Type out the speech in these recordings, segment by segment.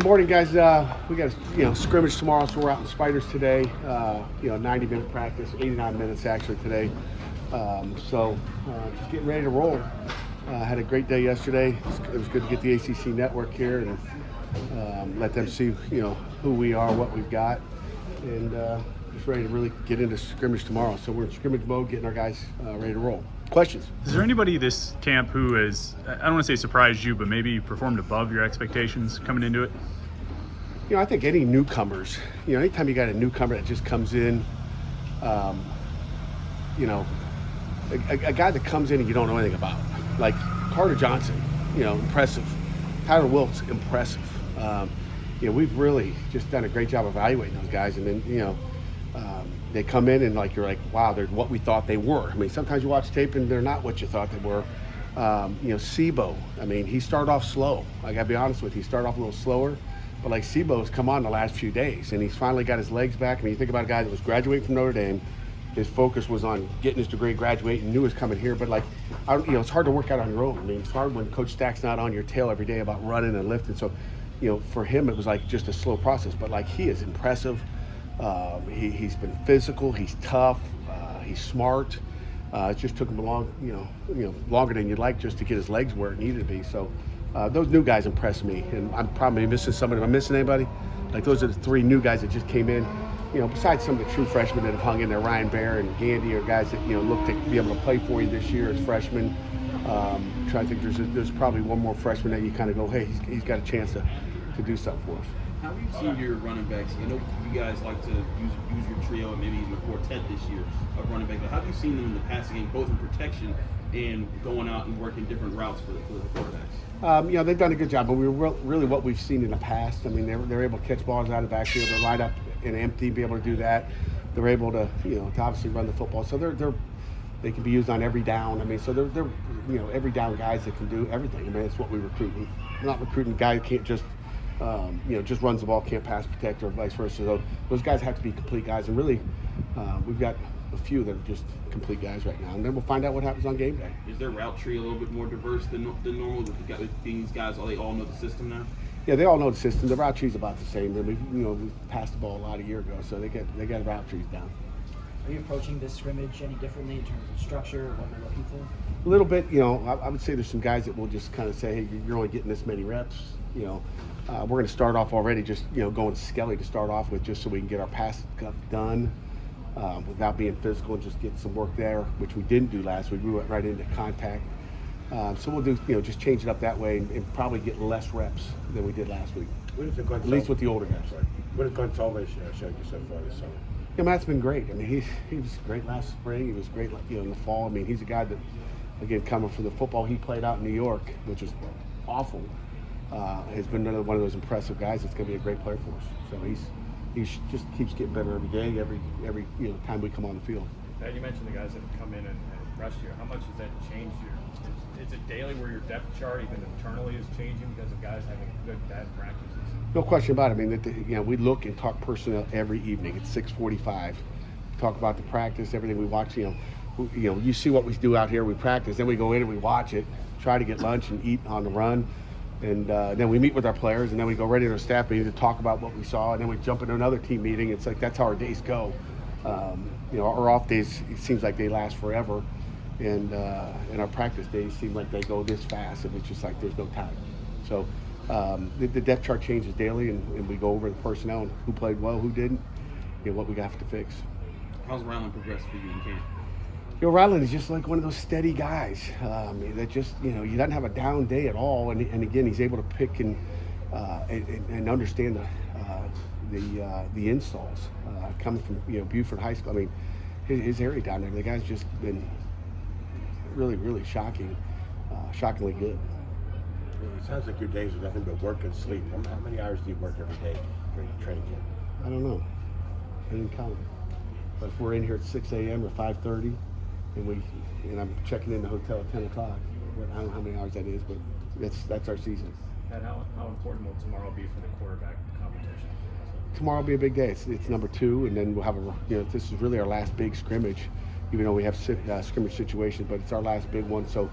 Morning, guys. We got a scrimmage tomorrow, so we're out in Spiders today. 90-minute practice, 89 minutes actually today. Just getting ready to roll. Had a great day yesterday. It was good to get the ACC network here and let them see who we are, what we've got, and just ready to really get into scrimmage tomorrow. So we're in scrimmage mode, getting our guys ready to roll. Questions? Is there anybody this camp who has, I don't want to say surprised you, but maybe performed above your expectations coming into it? I think any newcomers, anytime you got a newcomer that just comes in, a guy that comes in and you don't know anything about, like Carter Johnson, impressive. Tyler Wilkes, impressive. We've really just done a great job evaluating those guys, and then, they come in and you're like, wow, they're what we thought they were. I mean, sometimes you watch tape and they're not what you thought they were. Sebo, he started off slow. I gotta be honest with you, he started off a little slower, but Sebo's come on the last few days and he's finally got his legs back. You think about a guy that was graduating from Notre Dame, his focus was on getting his degree, graduating, and knew he was coming here, but it's hard to work out on your own. It's hard when Coach Stack's not on your tail every day about running and lifting. So, for him it was just a slow process, but he is impressive. He's been physical, he's tough, he's smart. It just took him longer than you'd like just to get his legs where it needed to be. So those new guys impressed me, and I'm probably missing somebody. Am I missing anybody? Those are the three new guys that just came in. Besides some of the true freshmen that have hung in there, Ryan Bear and Gandy are guys that look to be able to play for you this year as freshmen. Trying to think, there's probably one more freshman that you kind of go, hey, he's got a chance to do something for us. How have you seen your running backs? I know you guys like to use your trio and maybe even a quartet this year of running back. But how have you seen them in the passing game, both in protection and going out and working different routes for the quarterbacks? They've done a good job, but really what we've seen in the past. They're able to catch balls out of the backfield. They're lined up and empty, be able to do that. They're able to to obviously run the football. So they can be used on every down. So they're every down guys that can do everything. It's what we recruit. We're not recruiting a guy who can't just just runs the ball, can't pass protect, or vice versa. So those guys have to be complete guys, and really, we've got a few that are just complete guys right now. And then we'll find out what happens on game day. Is their route tree a little bit more diverse than normal? With these guys, they all know the system now? Yeah, they all know the system. The route tree's about the same. We passed the ball a lot a year ago, so they got route trees down. Are you approaching this scrimmage any differently in terms of structure, what you're looking for? A little bit. I would say there's some guys that will just kind of say, hey, you're only getting this many reps. We're going to start off already just going skelly to start off with, just so we can get our pass stuff done without being physical and just get some work there, which we didn't do last week. We went right into contact. So we'll do just change it up that way and probably get less reps than we did last week. At least with the older guys. What has Gonzalez showed you so far this summer? Matt's been great. He was great last spring. He was great in the fall. He's a guy that, again, coming from the football he played out in New York, which was awful, has been one of those impressive guys that's going to be a great player for us. So he just keeps getting better every day, every time we come on the field. Pat, you mentioned the guys that have come in and rushed you. How much has that changed is it daily where your depth chart, even internally, is changing because of guys having good, bad practices? No question about it. We look and talk personnel every evening at 6:45. Talk about the practice, everything we watch. You see what we do out here. We practice, then we go in and we watch it, try to get lunch and eat on the run, and then we meet with our players, and then we go right into our staff meeting to talk about what we saw, and then we jump into another team meeting. It's that's how our days go. Our off days, it seems like they last forever, and our practice days seem like they go this fast, and it's just there's no time. So the depth chart changes daily, and we go over the personnel and who played well, who didn't, what we have to fix. How's Ryland progressed for you in camp? Ryland is just one of those steady guys that just, he doesn't have a down day at all. And again, he's able to pick and understand the installs coming from, Buford High School. His area down there, the guy's just been really, really shockingly good. It sounds like your days are nothing but work and sleep. How many hours do you work every day during training camp? I don't know. I didn't count. But if we're in here at 6 a.m. or 5:30, and I'm checking in the hotel at 10 o'clock, I don't know how many hours that is, but that's our season. And how important will tomorrow be for the quarterback competition? Tomorrow will be a big day. It's number 2, and then we'll have this is really our last big scrimmage, even though we have scrimmage situations, but it's our last big one. So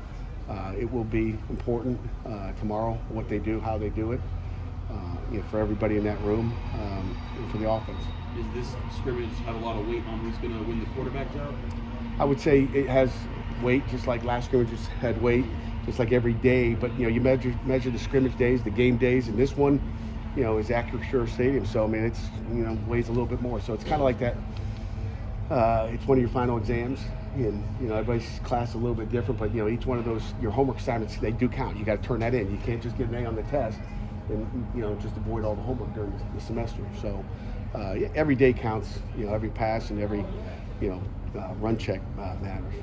it will be important tomorrow, what they do, how they do it. for everybody in that room, and for the offense. Does this scrimmage have a lot of weight on who's going to win the quarterback job? I would say it has weight, just like last scrimmages had weight, just like every day. But you measure the scrimmage days, the game days, and this one, is Acrisure Stadium. So I mean, it's weighs a little bit more. So it's kind of like that. It's one of your final exams, and everybody's class is a little bit different. But each one of those your homework assignments, they do count. You got to turn that in. You can't just get an A on the test, and just avoid all the homework during the semester. So every day counts. Every pass and every run check matters.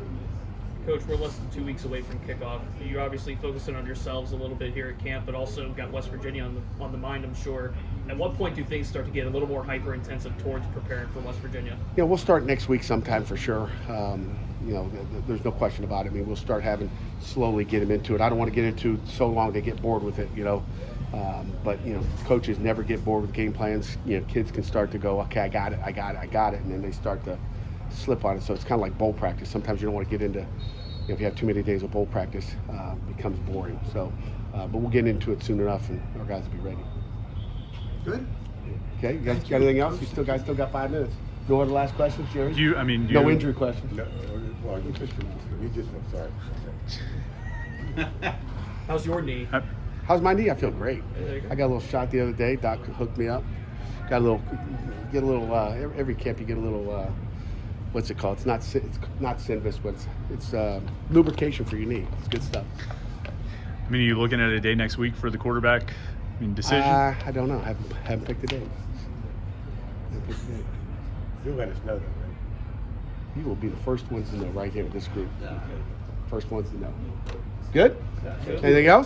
Coach, we're less than 2 weeks away from kickoff. You're obviously focusing on yourselves a little bit here at camp, but also got West Virginia on the mind, I'm sure. At what point do things start to get a little more hyper-intensive towards preparing for West Virginia? We'll start next week sometime for sure. There's no question about it. I mean, we'll start slowly get them into it. I don't want to get into so long they get bored with it, But coaches never get bored with game plans. Kids can start to go, okay, I got it, and then they start to slip on it. So it's kind of like bowl practice. Sometimes you don't want to get into, if you have too many days of bowl practice, it becomes boring. So, but we'll get into it soon enough, and our guys will be ready. Good. Okay, you guys got anything else? You still got 5 minutes. No other last questions, Jerry? No injury questions. No, well, you just I'm sorry. How's your knee? How's my knee? I feel great. There you go. I got a little shot the other day. Doc hooked me up. Get a little. Every camp you get a little. What's it called? It's not Synvis, but it's lubrication for your knee. It's good stuff. Are you looking at a day next week for the quarterback decision? I don't know. I haven't picked a date. You'll let us know, though, right? You will be the first ones to know right here, this group. First ones to know. Good? Anything else?